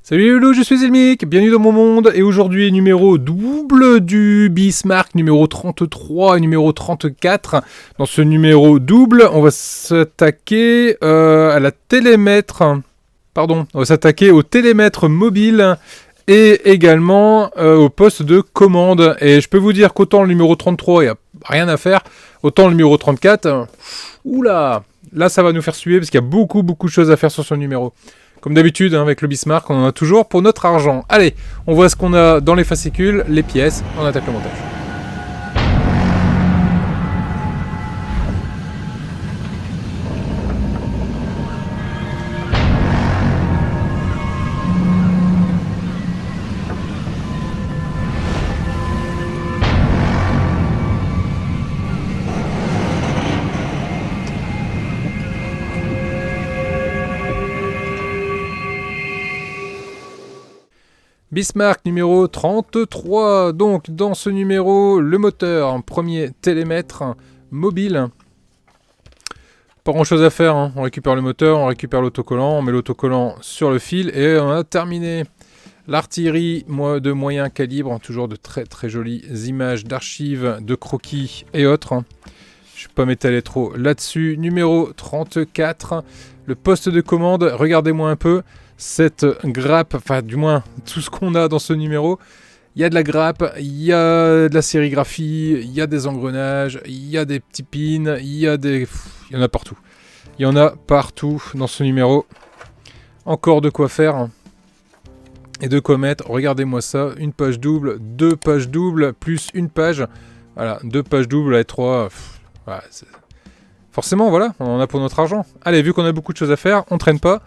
Salut les loulous, je suis Zelmic, bienvenue dans mon monde, et aujourd'hui numéro double du Bismarck, numéro 33 et numéro 34. Dans ce numéro double, on va s'attaquer à la télémètre, on va s'attaquer au télémètre mobile et également au poste de commande. Et je peux vous dire qu'autant le numéro 33, il n'y a rien à faire, autant le numéro 34, oula, là ça va nous faire suer parce qu'il y a beaucoup de choses à faire sur ce numéro. Comme d'habitude, avec le Bismarck, on en a toujours pour notre argent. Allez, on voit ce qu'on a dans les fascicules, les pièces, on attaque le montage. Bismarck numéro 33, donc dans ce numéro, le moteur, premier télémètre mobile. Pas grand chose à faire, hein. On récupère le moteur, on récupère l'autocollant, on met l'autocollant sur le fil et on a terminé. L'artillerie de moyen calibre, toujours de très jolies images d'archives, de croquis et autres. Je ne vais pas m'étaler trop là-dessus. Numéro 34, le poste de commande, regardez-moi un peu. Cette grappe, enfin du moins tout ce qu'on a dans ce numéro, il y a de la grappe, il y a de la sérigraphie, il y a des engrenages, il y a des petits pins, il y en a partout. Il y en a partout dans ce numéro. Encore de quoi faire et de quoi mettre. Regardez-moi ça, une page double, deux pages doubles, plus une page. Voilà, deux pages doubles et trois. Voilà, forcément, voilà, on en a pour notre argent. Allez, vu qu'on a beaucoup de choses à faire, on traîne pas.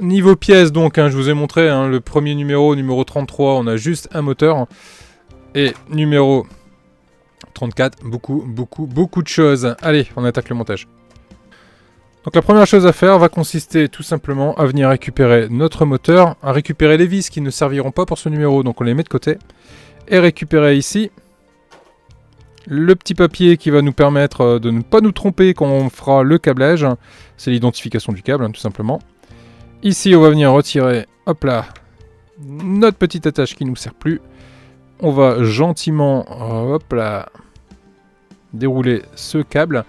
Niveau pièces, donc, je vous ai montré, le premier numéro 33, on a juste un moteur. Et numéro 34, beaucoup de choses. Allez, on attaque le montage. Donc la première chose à faire va consister tout simplement à venir récupérer notre moteur, à récupérer les vis qui ne serviront pas pour ce numéro, donc on les met de côté. Et récupérer ici le petit papier qui va nous permettre de ne pas nous tromper quand on fera le câblage. C'est l'identification du câble, tout simplement. Ici, on va venir retirer, hop là, notre petite attache qui ne nous sert plus. On va gentiment, hop là, dérouler ce câble.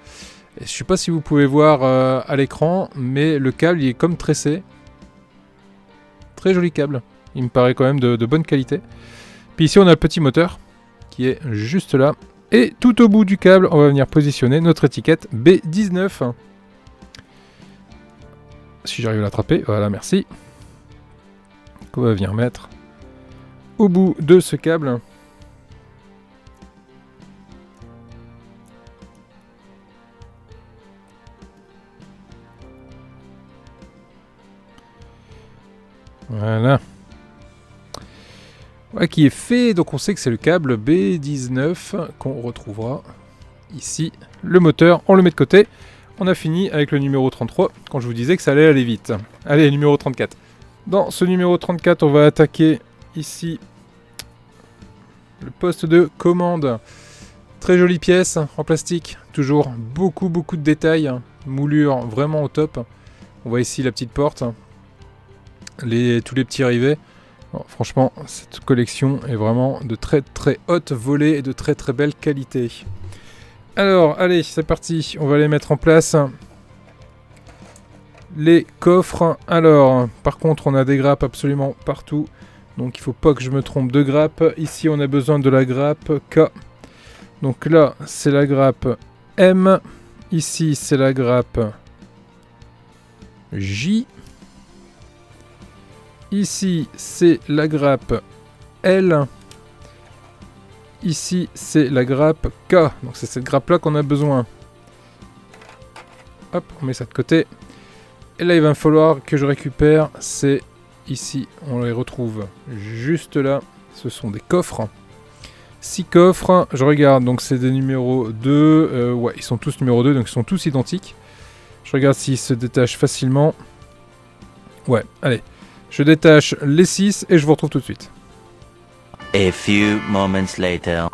Et je ne sais pas si vous pouvez voir à l'écran, mais le câble il est comme tressé. Très joli câble. Il me paraît quand même de bonne qualité. Puis ici, on a le petit moteur qui est juste là. Et tout au bout du câble, on va venir positionner notre étiquette B19. Si j'arrive à l'attraper, voilà, merci. Qu'on va venir mettre au bout de ce câble. Voilà. Voilà qui est fait, donc on sait que c'est le câble B19 qu'on retrouvera ici. Le moteur, on le met de côté. On a fini avec le numéro 33, quand je vous disais que ça allait aller vite. Allez, numéro 34. Dans ce numéro 34, on va attaquer ici le poste de commande. Très jolie pièce en plastique, toujours beaucoup de détails. Moulure vraiment au top. On voit ici la petite porte, tous les petits rivets. Bon, franchement, cette collection est vraiment de très haute volée et de très belle qualité. Alors, allez, c'est parti, on va les mettre en place. Les coffres. Alors, par contre, on a des grappes absolument partout. Donc, il ne faut pas que je me trompe de grappe. Ici, on a besoin de la grappe K. Donc là, c'est la grappe M. Ici, c'est la grappe J. Ici, c'est la grappe L. Ici, c'est la grappe K. Donc, c'est cette grappe-là qu'on a besoin. Hop, on met ça de côté. Et là, il va falloir que je récupère. C'est ici, on les retrouve juste là. Ce sont des coffres. 6 coffres. Je regarde, donc c'est des numéros 2. Ouais, ils sont tous numéro 2, donc ils sont tous identiques. Je regarde s'ils se détachent facilement. Ouais, allez. Je détache les 6 et je vous retrouve tout de suite. A few moments later.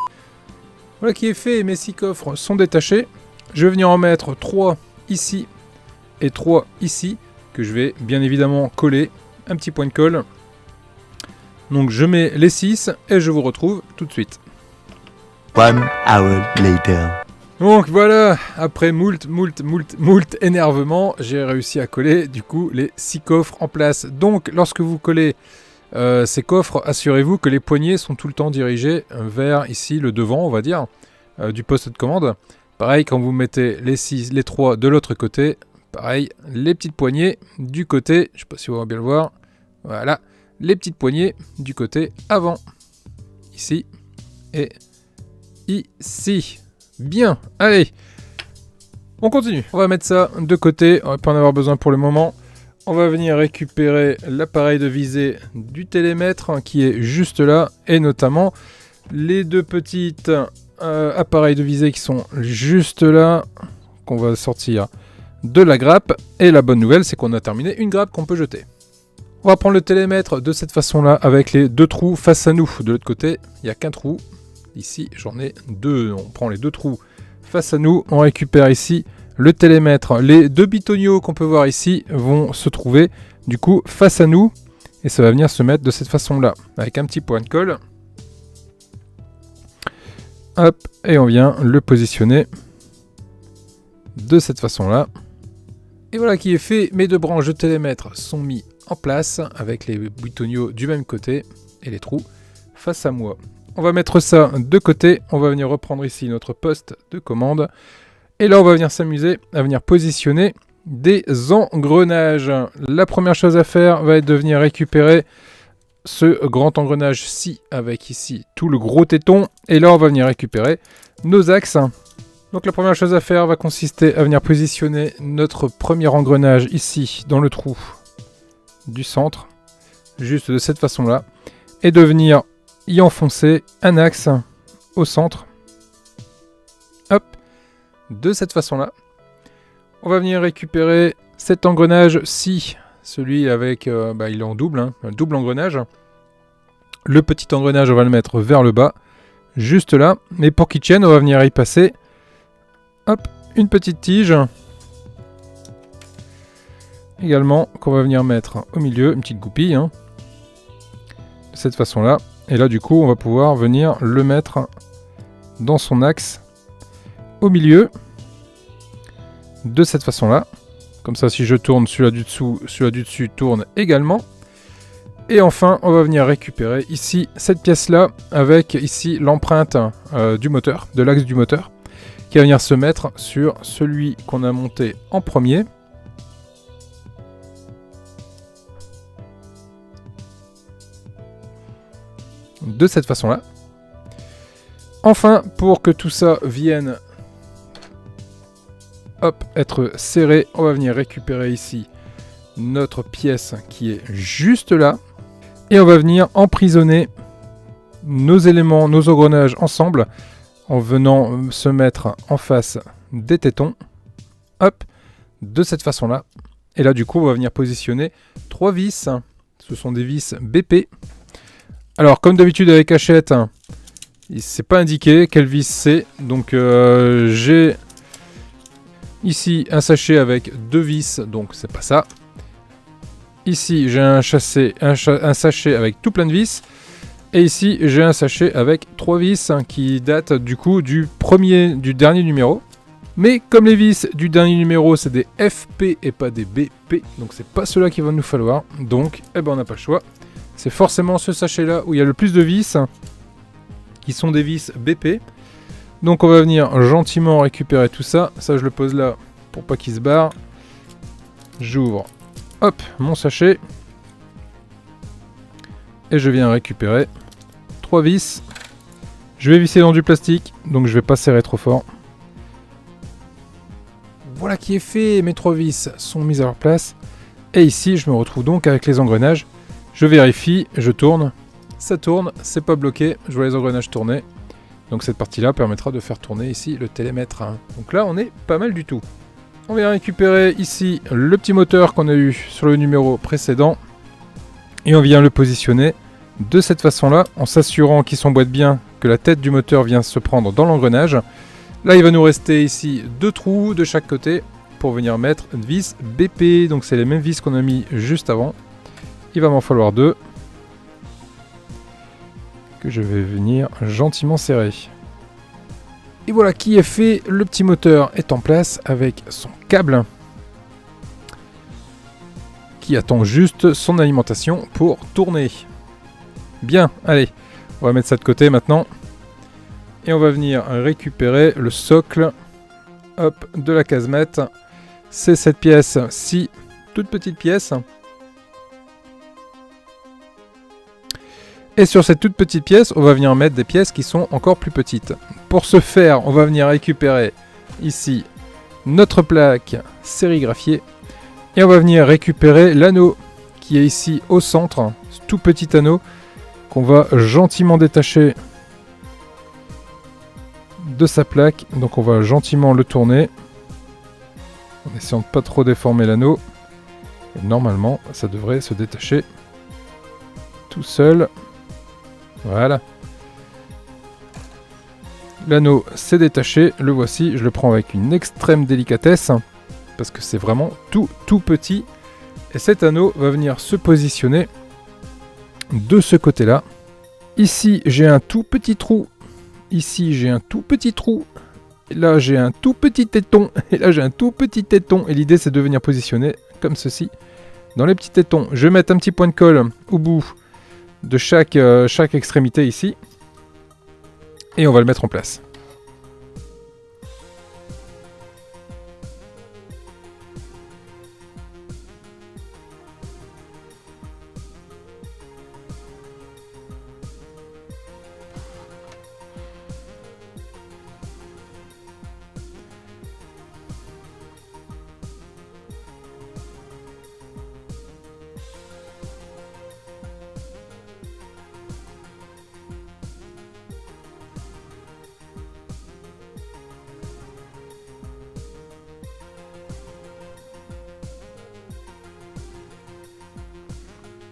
Voilà qui est fait, mes 6 coffres sont détachés. Je vais venir en mettre 3 ici et 3 ici, que je vais bien évidemment coller un petit point de colle. Donc je mets les 6 et je vous retrouve tout de suite. 1 hour later. Donc voilà, après moult énervement, j'ai réussi à coller du coup les 6 coffres en place. Donc lorsque vous collez ces coffres, assurez-vous que les poignées sont tout le temps dirigées vers ici le devant, on va dire, du poste de commande. Pareil, quand vous mettez les 3 de l'autre côté, pareil, les petites poignées du côté, je ne sais pas si on va bien le voir, voilà, les petites poignées du côté avant, ici et ici. Bien, allez, on continue. On va mettre ça de côté, on va pas en avoir besoin pour le moment. On va venir récupérer l'appareil de visée du télémètre qui est juste là, et notamment les 2 petites appareils de visée qui sont juste là, qu'on va sortir de la grappe. Et la bonne nouvelle, c'est qu'on a terminé une grappe qu'on peut jeter. On va prendre le télémètre de cette façon-là, avec les 2 trous face à nous. De l'autre côté, il n'y a qu'un trou. Ici, j'en ai 2. On prend les 2 trous face à nous. On récupère ici le télémètre. Les 2 bitonio qu'on peut voir ici vont se trouver du coup face à nous. Et ça va venir se mettre de cette façon-là, avec un petit point de colle. Hop, et on vient le positionner de cette façon-là. Et voilà qui est fait. Mes 2 branches de télémètre sont mis en place avec les bitonio du même côté et les trous face à moi. On va mettre ça de côté. On va venir reprendre ici notre poste de commande. Et là, on va venir s'amuser à venir positionner des engrenages. La première chose à faire va être de venir récupérer ce grand engrenage-ci avec ici tout le gros téton. Et là, on va venir récupérer nos axes. Donc la première chose à faire va consister à venir positionner notre premier engrenage ici dans le trou du centre, juste de cette façon-là, et de venir y enfoncer un axe au centre. Hop, de cette façon-là. On va venir récupérer cet engrenage-ci, celui avec, il est en double, un double engrenage. Le petit engrenage, on va le mettre vers le bas, juste là. Mais pour qu'il tienne, on va venir y passer, hop, une petite tige. Également, qu'on va venir mettre au milieu, une petite goupille, de cette façon-là. Et là, du coup, on va pouvoir venir le mettre dans son axe au milieu, de cette façon-là. Comme ça, si je tourne, celui-là du dessous, celui-là du dessus tourne également. Et enfin, on va venir récupérer ici cette pièce-là, avec ici l'empreinte du moteur, de l'axe du moteur, qui va venir se mettre sur celui qu'on a monté en premier. De cette façon-là. Enfin, pour que tout ça vienne être serré, on va venir récupérer ici notre pièce qui est juste là. Et on va venir emprisonner nos éléments, nos engrenages ensemble, en venant se mettre en face des tétons. Hop, de cette façon-là. Et là, du coup, on va venir positionner 3 vis. Ce sont des vis BP. Alors, comme d'habitude avec Hachette, c'est pas indiqué quelle vis c'est. Donc, j'ai ici un sachet avec 2 vis, donc c'est pas ça. Ici, j'ai un sachet avec tout plein de vis. Et ici, j'ai un sachet avec 3 vis qui datent du coup du dernier numéro. Mais comme les vis du dernier numéro, c'est des FP et pas des BP, donc c'est pas cela qu'il va nous falloir. Donc, on n'a pas le choix. C'est forcément ce sachet-là où il y a le plus de vis, qui sont des vis BP. Donc on va venir gentiment récupérer tout ça. Ça, je le pose là pour pas qu'il se barre. J'ouvre, hop, mon sachet. Et je viens récupérer 3 vis. Je vais visser dans du plastique, donc je vais pas serrer trop fort. Voilà qui est fait, mes 3 vis sont mises à leur place. Et ici, je me retrouve donc avec les engrenages. Je vérifie, je tourne. Ça tourne, c'est pas bloqué, je vois les engrenages tourner. Donc cette partie-là permettra de faire tourner ici le télémètre. Donc là, on est pas mal du tout. On vient récupérer ici le petit moteur qu'on a eu sur le numéro précédent. Et on vient le positionner de cette façon-là, en s'assurant qu'il s'emboîte bien, que la tête du moteur vient se prendre dans l'engrenage. Là, il va nous rester ici 2 trous de chaque côté pour venir mettre une vis BP. Donc c'est les mêmes vis qu'on a mis juste avant. Il va m'en falloir 2. Que je vais venir gentiment serrer. Et voilà qui est fait. Le petit moteur est en place avec son câble. Qui attend juste son alimentation pour tourner. Bien, allez. On va mettre ça de côté maintenant. Et on va venir récupérer le socle hop, de la casemate. C'est cette pièce-ci, toute petite pièce. Et sur cette toute petite pièce, on va venir mettre des pièces qui sont encore plus petites. Pour ce faire, on va venir récupérer ici notre plaque sérigraphiée. Et on va venir récupérer l'anneau qui est ici au centre. Ce tout petit anneau qu'on va gentiment détacher de sa plaque. Donc on va gentiment le tourner en essayant de pas trop déformer l'anneau. Et normalement, ça devrait se détacher tout seul. Voilà. L'anneau s'est détaché. Le voici. Je le prends avec une extrême délicatesse parce que c'est vraiment tout petit. Et cet anneau va venir se positionner de ce côté-là. Ici, j'ai un tout petit trou. Ici, j'ai un tout petit trou. Et là, j'ai un tout petit téton. Et là, j'ai un tout petit téton. Et l'idée, c'est de venir positionner comme ceci dans les petits tétons. Je vais mettre un petit point de colle au bout de chaque extrémité ici. Et on va le mettre en place.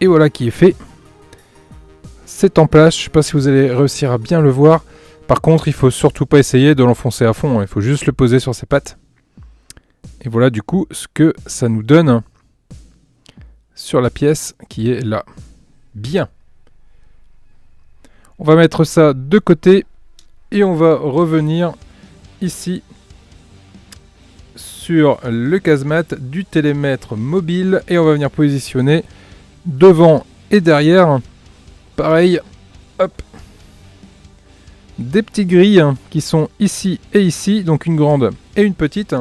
Et voilà qui est fait. C'est en place. Je ne sais pas si vous allez réussir à bien le voir. Par contre, il faut surtout pas essayer de l'enfoncer à fond. Il faut juste le poser sur ses pattes. Et voilà du coup ce que ça nous donne sur la pièce qui est là. Bien. On va mettre ça de côté. Et on va revenir ici sur le casemate du télémètre mobile. Et on va venir positionner devant et derrière, pareil, hop, des petites grilles qui sont ici et ici, donc une grande et une petite.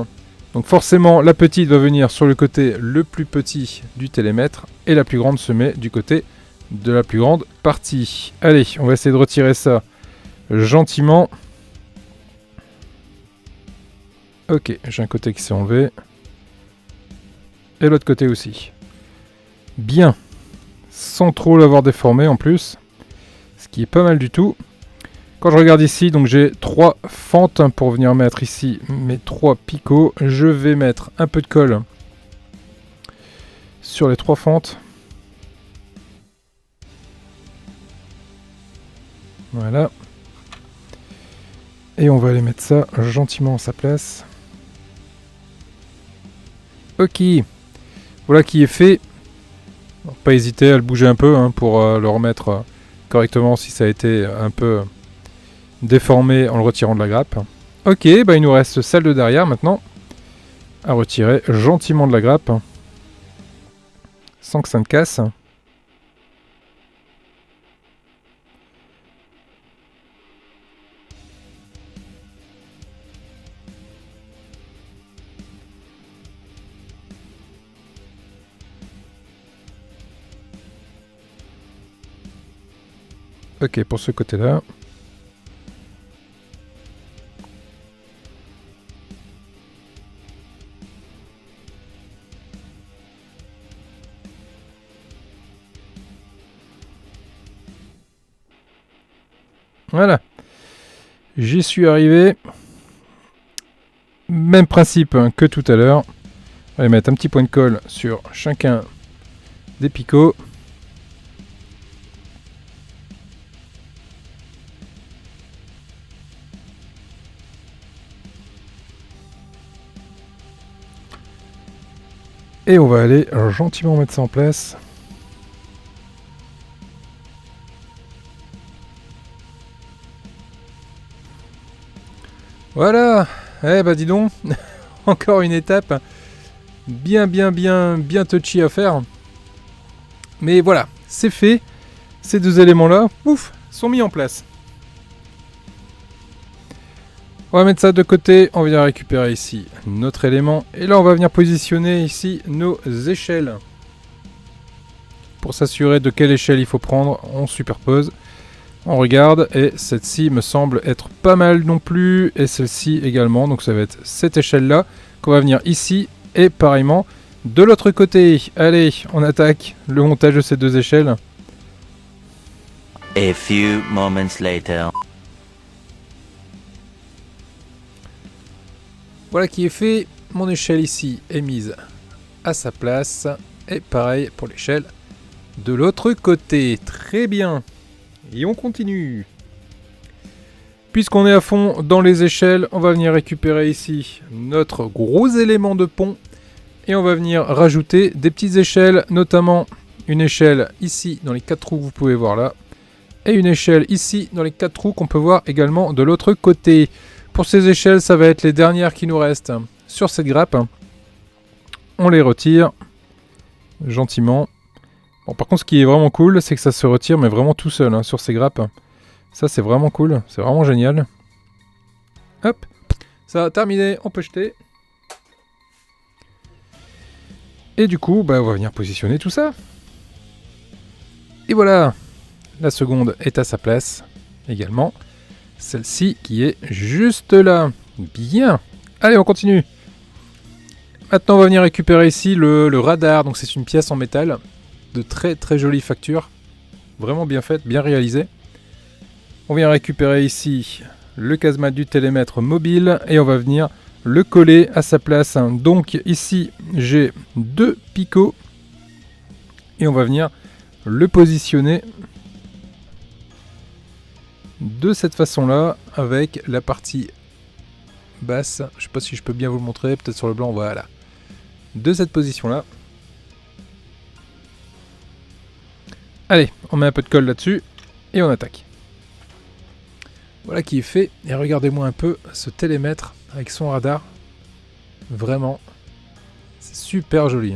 Donc forcément, la petite va venir sur le côté le plus petit du télémètre et la plus grande se met du côté de la plus grande partie. Allez, on va essayer de retirer ça gentiment. Ok, j'ai un côté qui s'est enlevé et l'autre côté aussi. Bien. Sans trop l'avoir déformé en plus, ce qui est pas mal du tout. Quand je regarde ici, donc j'ai 3 fentes pour venir mettre ici mes 3 picots. Je vais mettre un peu de colle sur les 3 fentes. Voilà. Et on va aller mettre ça gentiment à sa place. Ok. Voilà qui est fait. Pas hésiter à le bouger un peu pour le remettre correctement si ça a été un peu déformé en le retirant de la grappe. Ok, bah il nous reste celle de derrière maintenant à retirer gentiment de la grappe sans que ça ne casse. Ok, pour ce côté-là. Voilà. J'y suis arrivé. Même principe que tout à l'heure. On va mettre un petit point de colle sur chacun des picots. Et on va aller gentiment mettre ça en place. Voilà. Eh bah dis donc, encore une étape bien touchy à faire. Mais voilà, c'est fait. Ces deux éléments-là, ouf, sont mis en place. On va mettre ça de côté, on vient récupérer ici notre élément. Et là, on va venir positionner ici nos échelles. Pour s'assurer de quelle échelle il faut prendre, on superpose. On regarde, et celle-ci me semble être pas mal non plus. Et celle-ci également, donc ça va être cette échelle-là qu'on va venir ici. Et pareillement, de l'autre côté. Allez, on attaque le montage de ces deux échelles. A few moments later. Voilà qui est fait. Mon échelle ici est mise à sa place. Et pareil pour l'échelle de l'autre côté. Très bien. Et on continue. Puisqu'on est à fond dans les échelles, on va venir récupérer ici notre gros élément de pont. Et on va venir rajouter des petites échelles, notamment une échelle ici dans les 4 trous que vous pouvez voir là. Et une échelle ici dans les 4 trous qu'on peut voir également de l'autre côté. Pour ces échelles, ça va être les dernières qui nous restent sur cette grappe. On les retire gentiment. Bon, par contre, ce qui est vraiment cool, c'est que ça se retire, mais vraiment tout seul sur ces grappes. Ça, c'est vraiment cool. C'est vraiment génial. Hop. Ça a terminé. On peut jeter. Et du coup, bah, on va venir positionner tout ça. Et voilà. La seconde est à sa place également. Celle-ci qui est juste là. Bien. Allez, on continue. Maintenant, on va venir récupérer ici le radar. Donc, c'est une pièce en métal de très jolie facture. Vraiment bien faite, bien réalisée. On vient récupérer ici le casemate du télémètre mobile et on va venir le coller à sa place. Donc, ici, j'ai 2 picots et on va venir le positionner de cette façon-là, avec la partie basse. Je sais pas si je peux bien vous le montrer, peut-être sur le blanc, voilà. De cette position-là. Allez, on met un peu de colle là-dessus, et on attaque. Voilà qui est fait, et regardez-moi un peu ce télémètre avec son radar. Vraiment, c'est super joli.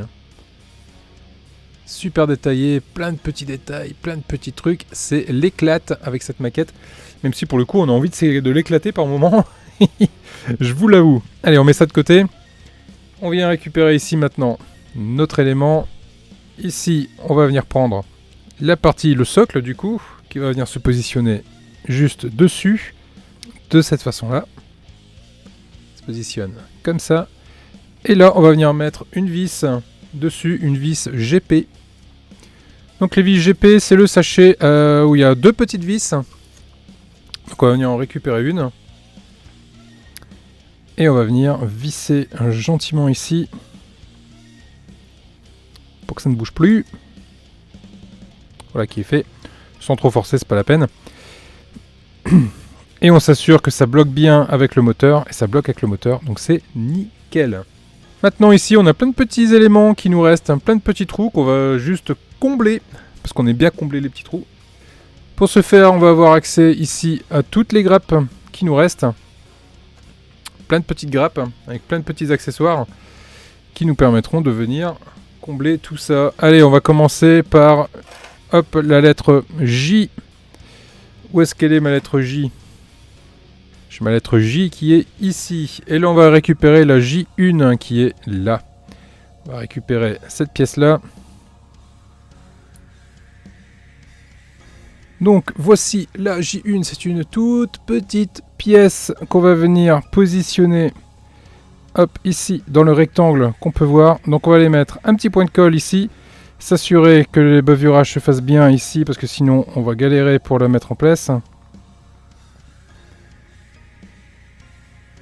Super détaillé, plein de petits détails, plein de petits trucs. C'est l'éclate avec cette maquette. Même si pour le coup on a envie de l'éclater par moment. Je vous l'avoue. Allez, on met ça de côté. On vient récupérer ici maintenant notre élément. Ici, on va venir prendre la partie, le socle du coup, qui va venir se positionner juste dessus. De cette façon-là. Se positionne comme ça. Et là, on va venir mettre une vis dessus, une vis GP. Donc les vis GP, c'est le sachet où il y a 2 petites vis. Donc on va venir en récupérer une. Et on va venir visser gentiment ici. Pour que ça ne bouge plus. Voilà qui est fait. Sans trop forcer, c'est pas la peine. Et on s'assure que ça bloque bien avec le moteur. Et ça bloque avec le moteur, donc c'est nickel. Maintenant ici, on a plein de petits éléments qui nous restent. Plein de petits trous qu'on va juste combler. Parce qu'on est bien comblé les petits trous. Pour ce faire, on va avoir accès ici à toutes les grappes qui nous restent. Plein de petites grappes avec plein de petits accessoires qui nous permettront de venir combler tout ça. Allez, on va commencer par hop, la lettre J. Où est-ce qu'elle est ma lettre J? J'ai ma lettre J qui est ici. Et là, on va récupérer la J1 qui est là. On va récupérer cette pièce-là. Donc voici la J1, c'est une toute petite pièce qu'on va venir positionner hop, ici dans le rectangle qu'on peut voir. Donc on va aller mettre un petit point de colle ici, s'assurer que les bavurages se fassent bien ici parce que sinon on va galérer pour la mettre en place.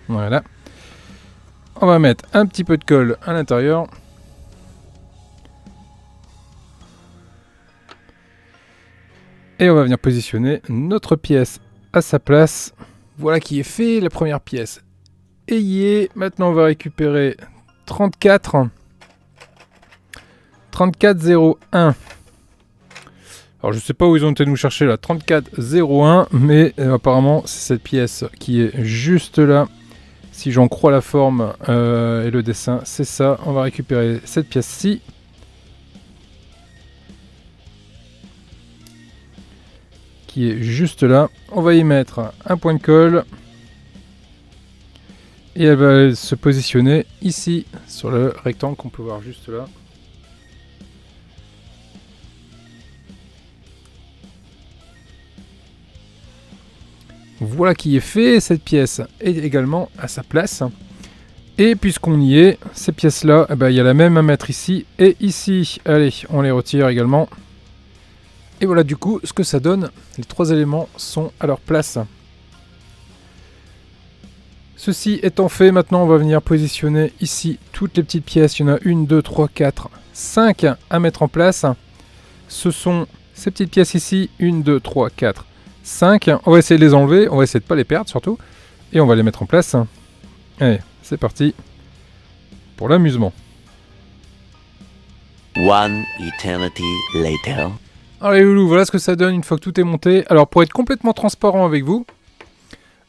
Voilà. On va mettre un petit peu de colle à l'intérieur. Et on va venir positionner notre pièce à sa place. Voilà qui est fait, la première pièce est y est. Maintenant on va récupérer 34 3401. Alors je sais pas où ils ont été nous chercher là, 3401, mais apparemment c'est cette pièce qui est juste là. Si j'en crois la forme et le dessin, c'est ça. On va récupérer cette pièce-ci. Qui est juste là. On va y mettre un point de colle. Et elle va se positionner ici, sur le rectangle qu'on peut voir juste là. Voilà qui est fait, cette pièce est également à sa place. Et puisqu'on y est, ces pièces-là, il y a la même à mettre ici et ici. Allez, on les retire également. Et voilà du coup ce que ça donne. Les trois éléments sont à leur place. Ceci étant fait, maintenant on va venir positionner ici toutes les petites pièces. Il y en a 1, 2, 3, 4, 5 à mettre en place. Ce sont ces petites pièces ici, 1, 2, 3, 4, 5. On va essayer de les enlever, on va essayer de ne pas les perdre surtout. Et on va les mettre en place. Allez, c'est parti pour l'amusement. One eternity later. Alors les loulous, voilà ce que ça donne une fois que tout est monté. Alors pour être complètement transparent avec vous,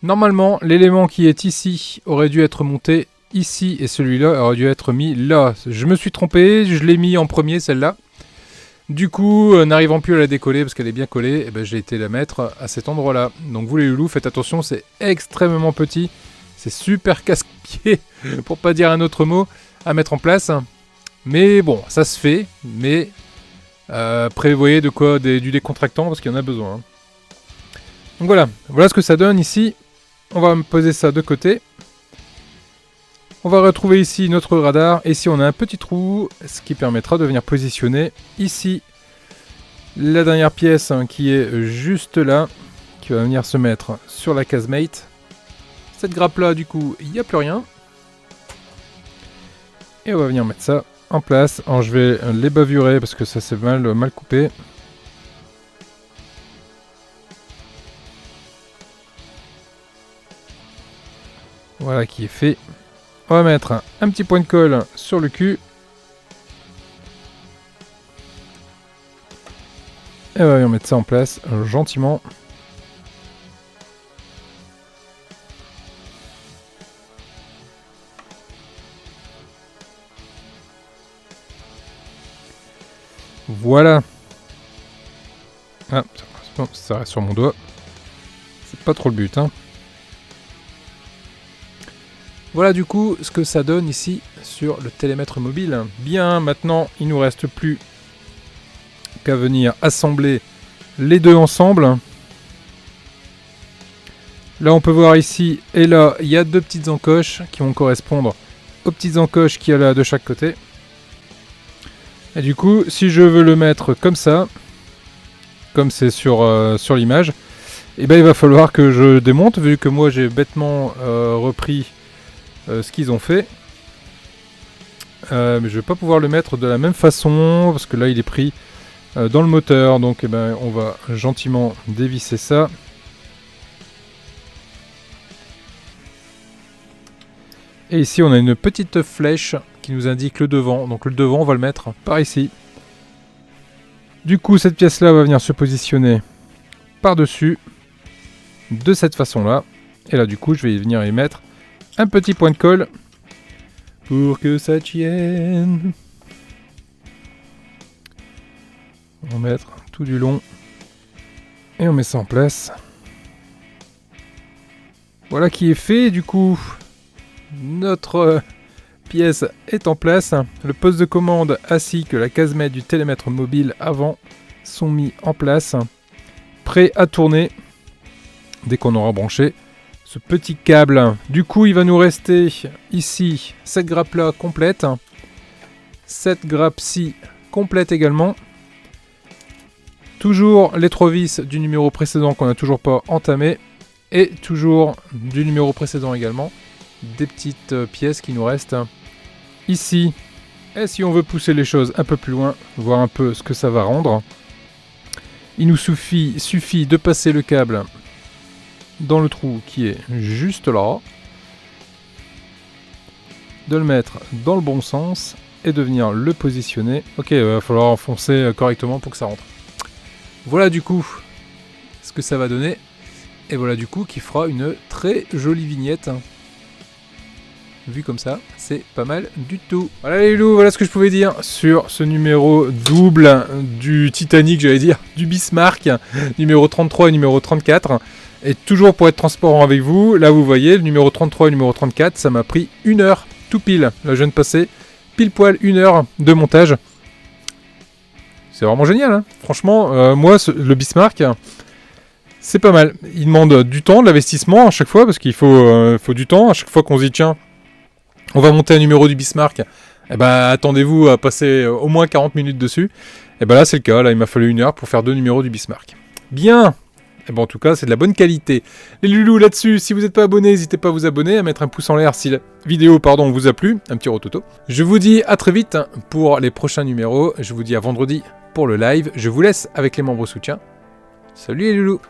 normalement l'élément qui est ici aurait dû être monté ici et celui-là aurait dû être mis là. Je me suis trompé, je l'ai mis en premier celle-là. Du coup, n'arrivant plus à la décoller parce qu'elle est bien collée, j'ai été la mettre à cet endroit-là. Donc vous les loulous, faites attention, c'est extrêmement petit. C'est super casse-pied, pour pas dire un autre mot, à mettre en place. Mais bon, ça se fait, mais prévoyez du décontractant parce qu'il y en a besoin. Donc voilà ce que ça donne ici. On va poser ça de côté. On va retrouver ici notre radar. Et ici on a un petit trou, ce qui permettra de venir positionner ici la dernière pièce qui est juste là, qui va venir se mettre sur la casemate. Cette grappe là du coup il n'y a plus rien. Et on va venir mettre ça en place. Alors je vais les bavurer parce que ça c'est mal coupé. Voilà qui est fait. On va mettre un petit point de colle sur le cul. Et on va venir mettre ça en place gentiment. Voilà. Ah, ça reste sur mon doigt. C'est pas trop le but, hein. Voilà du coup ce que ça donne ici sur le télémètre mobile. Bien, maintenant il nous reste plus qu'à venir assembler les deux ensemble. Là on peut voir ici et là il y a deux petites encoches qui vont correspondre aux petites encoches qu'il y a là de chaque côté. Et du coup si je veux le mettre comme ça, comme c'est sur l'image, il va falloir que je démonte vu que moi j'ai bêtement repris ce qu'ils ont fait. Mais je vais pas pouvoir le mettre de la même façon parce que là il est pris dans le moteur. Donc on va gentiment dévisser ça. Et ici on a une petite flèche qui nous indique le devant. Donc le devant on va le mettre par ici. Du coup cette pièce là va venir se positionner par dessus de cette façon là. Et là du coup je vais venir y mettre un petit point de colle pour que ça tienne. On va mettre tout du long et on met ça en place. Voilà qui est fait. Du coup, notre pièce est en place. Le poste de commande ainsi que la casemate du télémètre mobile avant sont mis en place, prêts à tourner dès qu'on aura branché ce petit câble. Du coup il va nous rester ici cette grappe là complète, cette grappe-ci complète également, toujours les 3 vis du numéro précédent qu'on n'a toujours pas entamé, et toujours du numéro précédent également des petites pièces qui nous restent ici. Et si on veut pousser les choses un peu plus loin, voir un peu ce que ça va rendre, il nous suffit de passer le câble dans le trou qui est juste là, de le mettre dans le bon sens et de venir le positionner. Ok, il va falloir enfoncer correctement pour que ça rentre. Voilà du coup ce que ça va donner. Et voilà du coup qui fera une très jolie vignette. Vu comme ça, c'est pas mal du tout. Voilà les loulous, voilà ce que je pouvais dire sur ce numéro double du Titanic, j'allais dire, du Bismarck, numéro 33 et numéro 34. Et toujours pour être transparent avec vous, là vous voyez, le numéro 33 et le numéro 34, ça m'a pris 1 heure, tout pile. Là je viens de passer pile poil 1 heure de montage. C'est vraiment génial, hein. Franchement, moi, le Bismarck, c'est pas mal. Il demande du temps, de l'investissement à chaque fois, parce qu'il faut du temps. À chaque fois qu'on se dit, tiens, on va monter un numéro du Bismarck, eh ben, attendez-vous à passer au moins 40 minutes dessus. Et ben là, c'est le cas. Là, il m'a fallu 1 heure pour faire 2 numéros du Bismarck. Bien. Et ben, en tout cas, c'est de la bonne qualité. Les loulous, là-dessus, si vous n'êtes pas abonné, n'hésitez pas à vous abonner, à mettre un pouce en l'air si la vidéo vous a plu. Un petit rototo. Je vous dis à très vite pour les prochains numéros. Je vous dis à vendredi pour le live. Je vous laisse avec les membres soutiens. Salut les loulous.